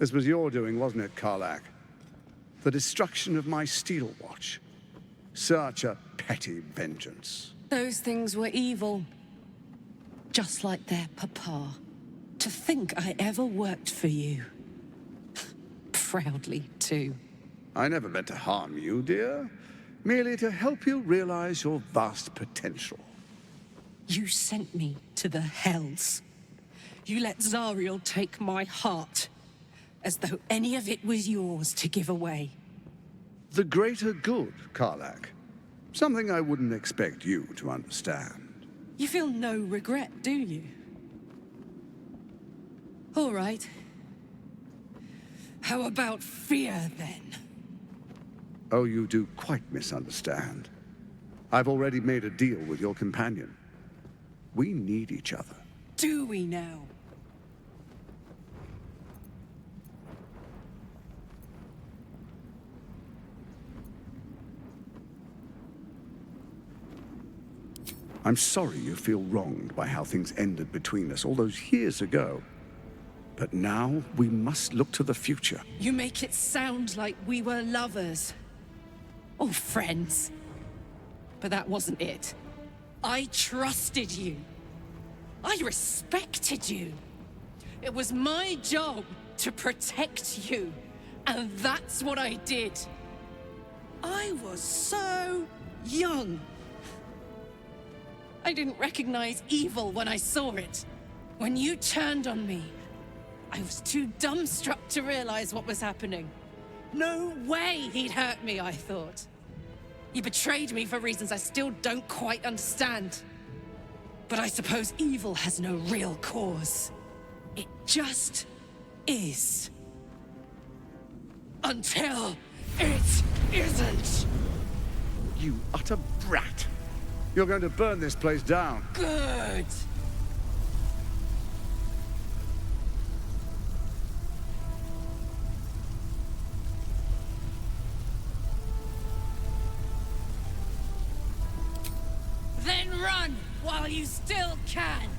This was your doing, wasn't it, Karlach? The destruction of my steel watch. Such a petty vengeance. Those things were evil. Just like their papa. To think I ever worked for you. Proudly, too. I never meant to harm you, dear. Merely to help you realize your vast potential. You sent me to the hells. You let Zariel take my heart. As though any of it was yours to give away. The greater good, Karlach. Something I wouldn't expect you to understand. You feel no regret, do you? All right. How about fear, then? Oh, you do quite misunderstand. I've already made a deal with your companion. We need each other. Do we now? I'm sorry you feel wronged by how things ended between us all those years ago. But now we must look to the future. You make it sound like we were lovers. Or friends. But that wasn't it. I trusted you. I respected you. It was my job to protect you. And that's what I did. I was so young. I didn't recognize evil when I saw it. When you turned on me, I was too dumbstruck to realize what was happening. No way he'd hurt me, I thought. He betrayed me for reasons I still don't quite understand. But I suppose evil has no real cause. It just is. Until it isn't. You utter brat. You're going to burn this place down. Good. Then run while you still can.